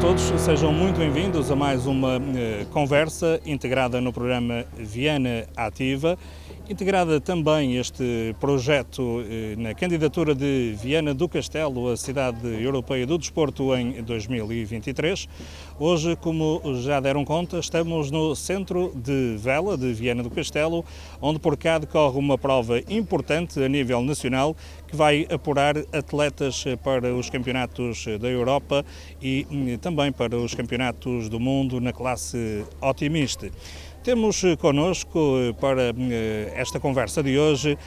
todos, sejam muito bem-vindos a mais uma conversa integrada no programa Viana Ativa, integrada também este projeto na candidatura de Viana do Castelo, a cidade europeia do desporto em 2023. Hoje, como já deram conta, estamos no centro de vela de Viana do Castelo, onde por cá decorre uma prova importante a nível nacional que vai apurar atletas para os campeonatos da Europa e também para os campeonatos do mundo na classe Optimist. Temos connosco para esta conversa de hoje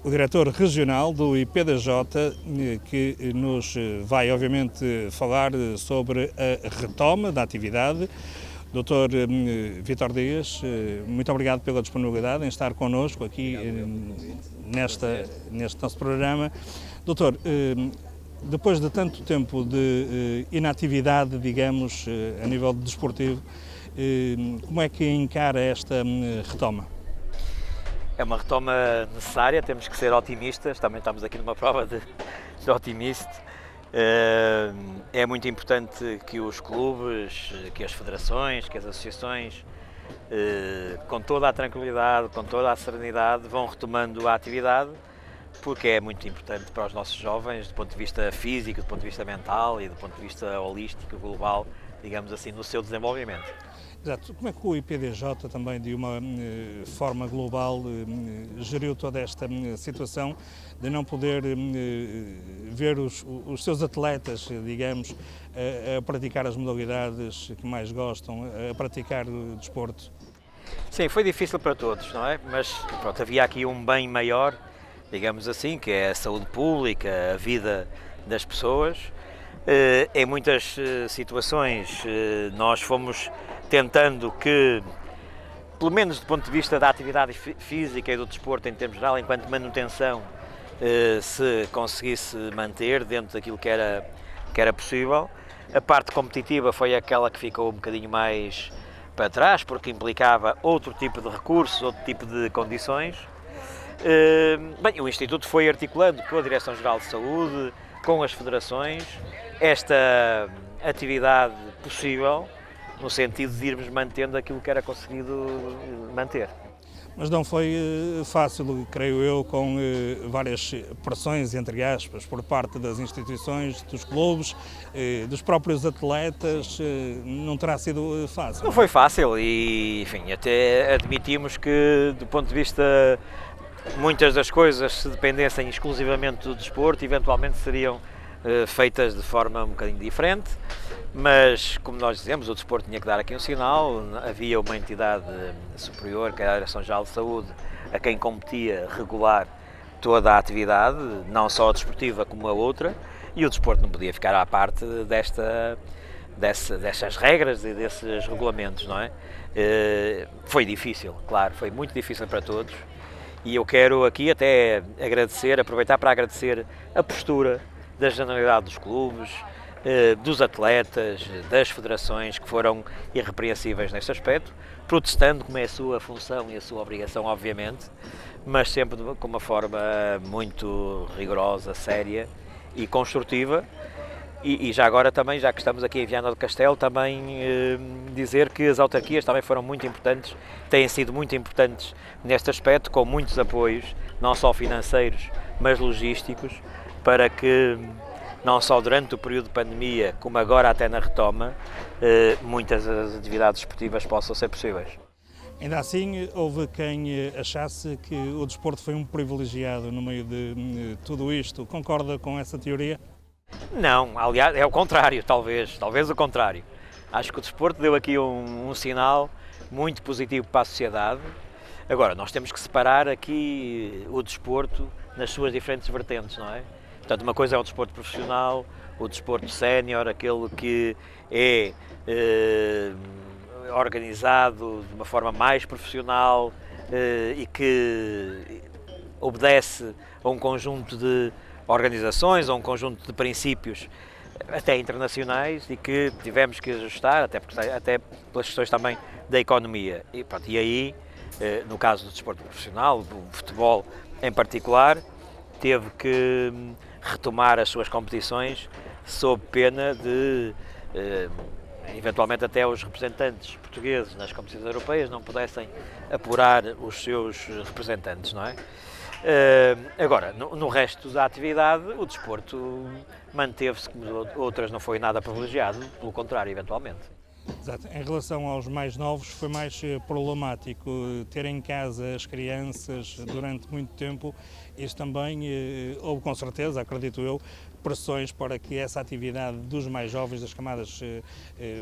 o diretor regional do IPDJ, que nos vai obviamente falar sobre a retoma da atividade. Dr. Vítor Dias, muito obrigado pela disponibilidade em estar connosco aqui neste nosso programa. Doutor, depois de tanto tempo de inatividade, digamos, a nível desportivo, como é que encara esta retoma? É uma retoma necessária, temos que ser otimistas, também estamos aqui numa prova de otimista. É muito importante que os clubes, que as federações, que as associações, com toda a tranquilidade, com toda a serenidade, vão retomando a atividade, porque é muito importante para os nossos jovens, do ponto de vista físico, do ponto de vista mental e do ponto de vista holístico, global, digamos assim, no seu desenvolvimento. Exato. Como é que o IPDJ também, de uma forma global, geriu toda esta situação de não poder ver os seus atletas, digamos, a praticar as modalidades que mais gostam, a praticar o desporto? Sim, foi difícil para todos, não é? Mas pronto, havia aqui um bem maior, digamos assim, que é a saúde pública, a vida das pessoas. Em muitas situações nós fomos tentando que, pelo menos do ponto de vista da atividade física e do desporto em termos geral, enquanto manutenção, se conseguisse manter dentro daquilo que era possível. A parte competitiva foi aquela que ficou um bocadinho mais para trás, porque implicava outro tipo de recursos, outro tipo de condições. Bem, o Instituto foi articulando com a Direção-Geral de Saúde, com as federações, esta atividade possível, no sentido de irmos mantendo aquilo que era conseguido manter. Mas não foi fácil, creio eu, com várias pressões, entre aspas, por parte das instituições, dos clubes, dos próprios atletas, não terá sido fácil. Não foi fácil e, enfim, até admitimos que, do ponto de vista, muitas das coisas, se dependessem exclusivamente do desporto, eventualmente seriam feitas de forma um bocadinho diferente, mas, como nós dizemos, o desporto tinha que dar aqui um sinal, havia uma entidade superior, que era a Direção-Geral de Saúde, a quem competia regular toda a atividade, não só a desportiva como a outra, e o desporto não podia ficar à parte dessas regras e desses regulamentos, não é? Foi difícil, claro, foi muito difícil para todos, e eu quero aqui até aproveitar para agradecer a postura da generalidade dos clubes, dos atletas, das federações, que foram irrepreensíveis neste aspecto, protestando como é a sua função e a sua obrigação, obviamente, mas sempre com uma forma muito rigorosa, séria e construtiva. E já agora também, já que estamos aqui em Viana do Castelo, também dizer que as autarquias também foram muito importantes, têm sido muito importantes neste aspecto, com muitos apoios, não só financeiros, mas logísticos, para que, não só durante o período de pandemia, como agora até na retoma, muitas das atividades esportivas possam ser possíveis. Ainda assim, houve quem achasse que o desporto foi um privilegiado no meio de tudo isto. Concorda com essa teoria? Não, aliás, é o contrário, talvez o contrário. Acho que o desporto deu aqui um sinal muito positivo para a sociedade. Agora, nós temos que separar aqui o desporto nas suas diferentes vertentes, não é? Portanto, uma coisa é o desporto profissional, o desporto sénior, aquele que é organizado de uma forma mais profissional e que obedece a um conjunto de organizações, a um conjunto de princípios até internacionais e que tivemos que ajustar, até pelas questões também da economia. E, pronto, e aí, no caso do desporto profissional, do futebol em particular, teve que retomar as suas competições sob pena de eventualmente até os representantes portugueses nas competições europeias não pudessem apurar os seus representantes, não é? Agora, no resto da atividade, o desporto manteve-se, como outras não foi nada privilegiado, pelo contrário, eventualmente. Exato. Em relação aos mais novos, foi mais problemático ter em casa as crianças durante muito tempo. Isso também houve, com certeza, acredito eu, pressões para que essa atividade dos mais jovens, das camadas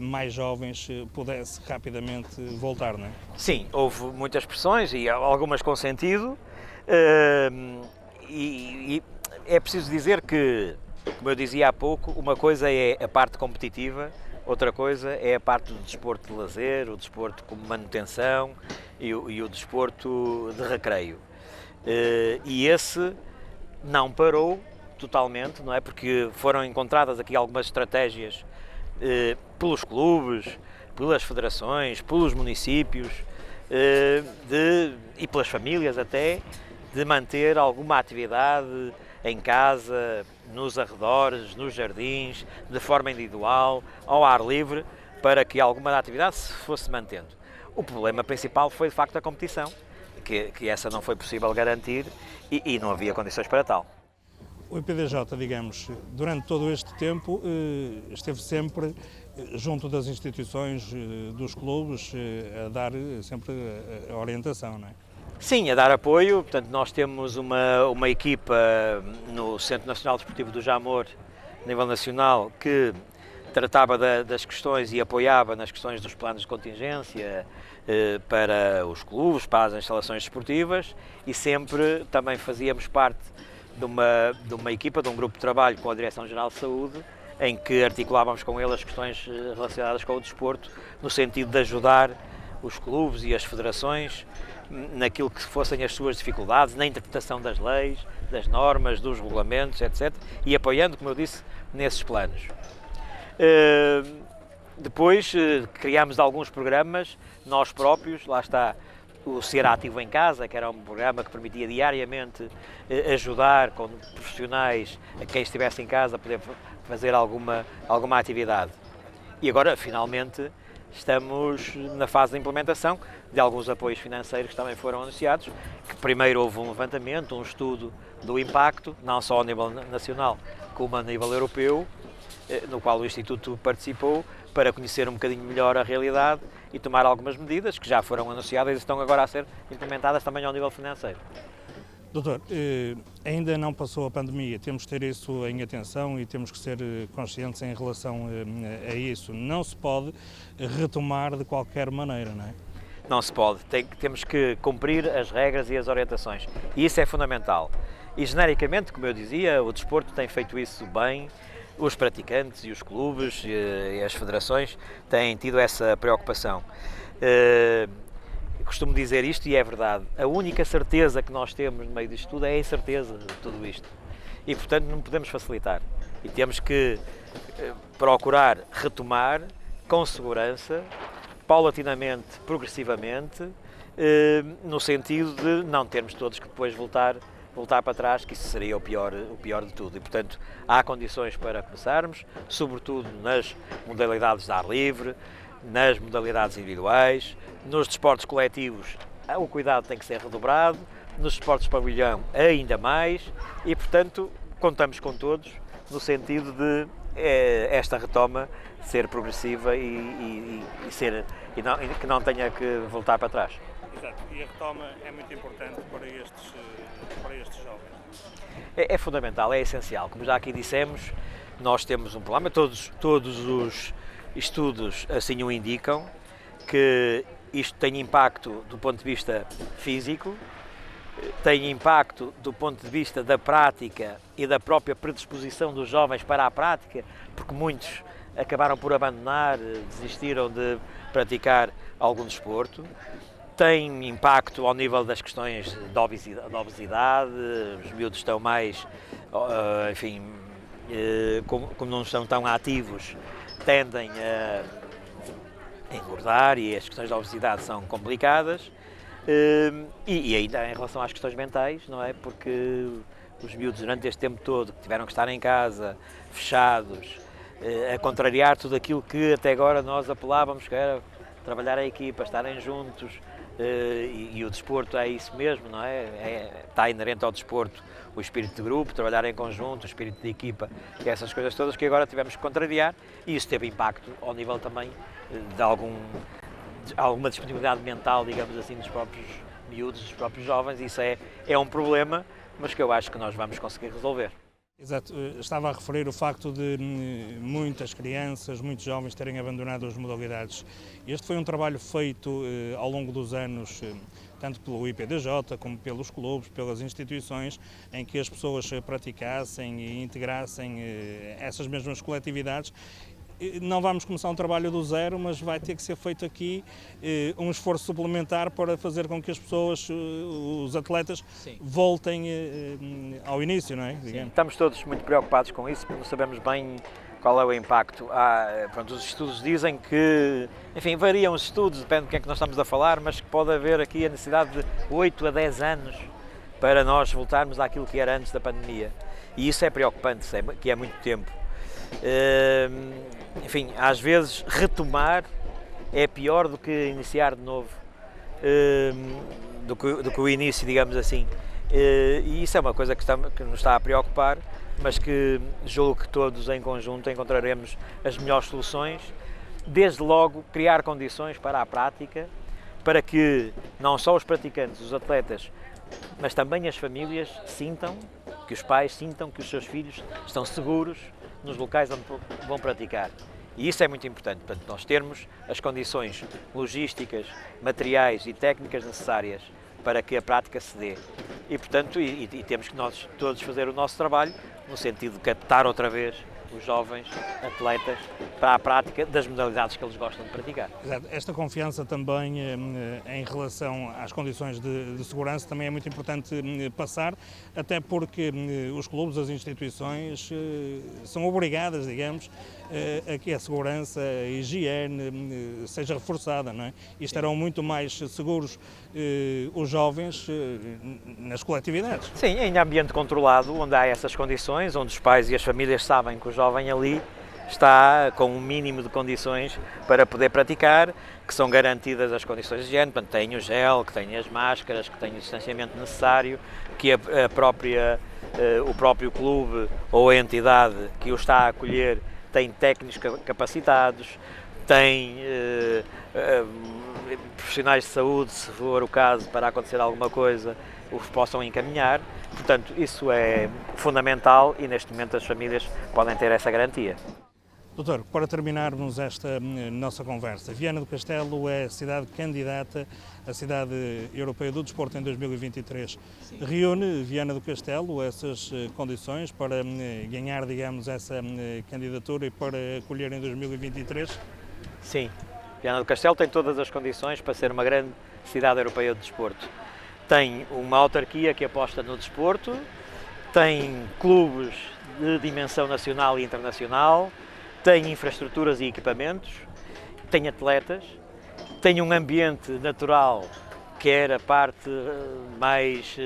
mais jovens, pudesse rapidamente voltar, não é? Sim, houve muitas pressões e algumas com sentido. E é preciso dizer que, como eu dizia há pouco, uma coisa é a parte competitiva, outra coisa é a parte do desporto de lazer, o desporto como manutenção e o desporto de recreio. E esse não parou totalmente, não é? Porque foram encontradas aqui algumas estratégias pelos clubes, pelas federações, pelos municípios e pelas famílias até, de manter alguma atividade em casa, nos arredores, nos jardins, de forma individual, ao ar livre, para que alguma atividade se fosse mantendo. O problema principal foi, de facto, a competição, que essa não foi possível garantir e não havia condições para tal. O IPDJ, digamos, durante todo este tempo esteve sempre junto das instituições, dos clubes, a dar sempre a orientação, não é? Sim, a dar apoio. Portanto, nós temos uma equipa no Centro Nacional Desportivo do Jamor, a nível nacional, que tratava das questões e apoiava nas questões dos planos de contingência para os clubes, para as instalações desportivas, e sempre também fazíamos parte de uma equipa, de um grupo de trabalho com a Direção-Geral de Saúde, em que articulávamos com ele as questões relacionadas com o desporto, no sentido de ajudar os clubes e as federações naquilo que fossem as suas dificuldades, na interpretação das leis, das normas, dos regulamentos, etc. E apoiando, como eu disse, nesses planos. Depois criámos alguns programas, nós próprios, lá está o Ser Ativo em Casa, que era um programa que permitia diariamente ajudar com profissionais a quem estivesse em casa a poder fazer alguma atividade. E agora, finalmente, estamos na fase de implementação de alguns apoios financeiros que também foram anunciados, que primeiro houve um levantamento, um estudo do impacto, não só a nível nacional, como a nível europeu, no qual o Instituto participou, para conhecer um bocadinho melhor a realidade e tomar algumas medidas que já foram anunciadas e estão agora a ser implementadas também ao nível financeiro. Doutor, ainda não passou a pandemia, temos que ter isso em atenção e temos que ser conscientes em relação a isso. Não se pode retomar de qualquer maneira, não é? Não se pode, temos que cumprir as regras e as orientações, e isso é fundamental. E genericamente, como eu dizia, o desporto tem feito isso bem, os praticantes e os clubes e as federações têm tido essa preocupação. Costumo dizer isto e é verdade, a única certeza que nós temos no meio disto tudo é a incerteza de tudo isto. E, portanto, não podemos facilitar. E temos que procurar retomar com segurança, paulatinamente, progressivamente, no sentido de não termos todos que depois voltar para trás, que isso seria o pior de tudo. E, portanto, há condições para começarmos, sobretudo nas modalidades de ar livre, nas modalidades individuais, nos desportos coletivos o cuidado tem que ser redobrado, nos desportos de pavilhão ainda mais e, portanto, contamos com todos no sentido de esta retoma ser progressiva e que não tenha que voltar para trás. Exato, e a retoma é muito importante para estes jovens. É fundamental, é essencial. Como já aqui dissemos, nós temos um problema, todos os estudos assim o indicam, que isto tem impacto do ponto de vista físico, tem impacto do ponto de vista da prática e da própria predisposição dos jovens para a prática, porque muitos acabaram por abandonar, desistiram de praticar algum desporto. Tem impacto ao nível das questões da obesidade, os miúdos estão mais, enfim, como não estão tão ativos, tendem a engordar e as questões da obesidade são complicadas. E ainda em relação às questões mentais, não é? Porque os miúdos durante este tempo todo que tiveram que estar em casa, fechados, a contrariar tudo aquilo que até agora nós apelávamos, que era trabalhar a equipa, estarem juntos, e o desporto é isso mesmo, não é? Está inerente ao desporto o espírito de grupo, trabalhar em conjunto, o espírito de equipa e essas coisas todas que agora tivemos que contrariar, e isso teve impacto ao nível também de alguma disponibilidade mental, digamos assim, dos próprios miúdos, dos próprios jovens. Isso é um problema, mas que eu acho que nós vamos conseguir resolver. Exato, estava a referir o facto de muitas crianças, muitos jovens terem abandonado as modalidades. Este foi um trabalho feito ao longo dos anos, tanto pelo IPDJ como pelos clubes, pelas instituições, em que as pessoas praticassem e integrassem essas mesmas coletividades. Não vamos começar um trabalho do zero, mas vai ter que ser feito aqui um esforço suplementar para fazer com que as pessoas, os atletas, sim, voltem ao início, não é? Sim, estamos todos muito preocupados com isso, porque não sabemos bem qual é o impacto. Pronto, os estudos dizem que, enfim, variam os estudos, depende de quem é que nós estamos a falar, mas que pode haver aqui a necessidade de 8 a 10 anos para nós voltarmos àquilo que era antes da pandemia. E isso é preocupante, que é muito tempo. Enfim, às vezes retomar é pior do que iniciar de novo, do que o início, digamos assim. E isso é uma coisa que nos está a preocupar, mas que julgo que todos em conjunto encontraremos as melhores soluções. Desde logo, criar condições para a prática, para que não só os praticantes, os atletas, mas também as famílias sintam, que os pais sintam que os seus filhos estão seguros nos locais onde vão praticar. E isso é muito importante, portanto, nós termos as condições logísticas, materiais e técnicas necessárias para que a prática se dê. E, portanto, temos que nós todos fazer o nosso trabalho no sentido de captar outra vez os jovens atletas para a prática das modalidades que eles gostam de praticar. Exato. Esta confiança também em relação às condições de segurança também é muito importante passar, até porque os clubes, as instituições são obrigadas, digamos, a que a segurança, a higiene seja reforçada, não é? E estarão muito mais seguros os jovens nas coletividades. Sim, em ambiente controlado, onde há essas condições, onde os pais e as famílias sabem que o jovem ali está com um mínimo de condições para poder praticar, que são garantidas as condições de higiene, portanto, tem o gel, que tem as máscaras, que tem o distanciamento necessário, que o próprio clube ou a entidade que o está a acolher tem técnicos capacitados, tem profissionais de saúde, se for o caso, para acontecer alguma coisa, os possam encaminhar. Portanto, isso é fundamental e neste momento as famílias podem ter essa garantia. Doutor, para terminarmos esta nossa conversa, Viana do Castelo é a cidade candidata à Cidade Europeia do Desporto em 2023. Sim. Reúne Viana do Castelo essas condições para ganhar, digamos, essa candidatura e para acolher em 2023? Sim, Viana do Castelo tem todas as condições para ser uma grande cidade europeia do desporto. Tem uma autarquia que aposta no desporto, tem clubes de dimensão nacional e internacional, tem infraestruturas e equipamentos, tem atletas, tem um ambiente natural, quer a parte mais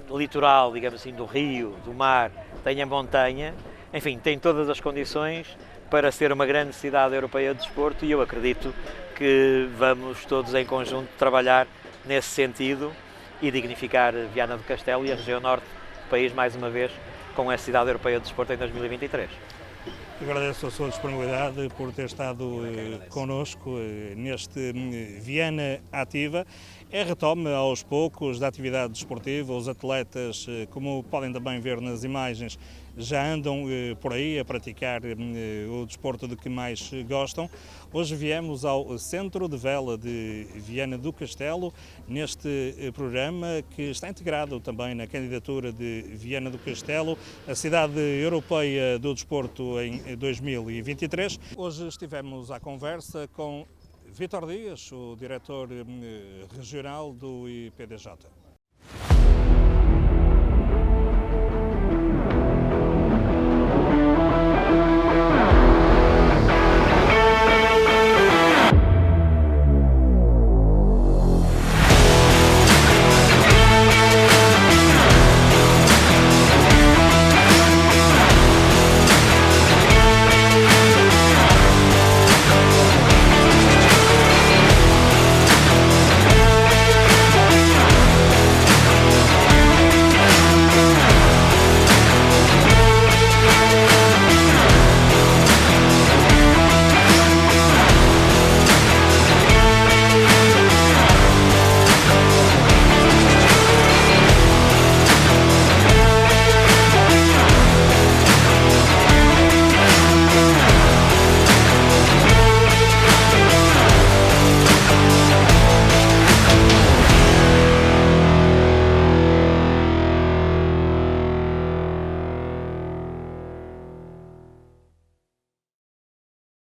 litoral, digamos assim, do rio, do mar, tem a montanha, enfim, tem todas as condições para ser uma grande cidade europeia de desporto, e eu acredito que vamos todos em conjunto trabalhar nesse sentido e dignificar Viana do Castelo e a região norte do país mais uma vez com a Cidade Europeia de Desporto em 2023. Agradeço a sua disponibilidade por ter estado connosco neste Viana Ativa. Retome aos poucos da atividade desportiva. Os atletas, como podem também ver nas imagens, já andam por aí a praticar o desporto de que mais gostam. Hoje viemos ao Centro de Vela de Viana do Castelo, neste programa que está integrado também na candidatura de Viana do Castelo, a Cidade Europeia do Desporto em 2023. Hoje estivemos à conversa com Vítor Dias, o diretor regional do IPDJ.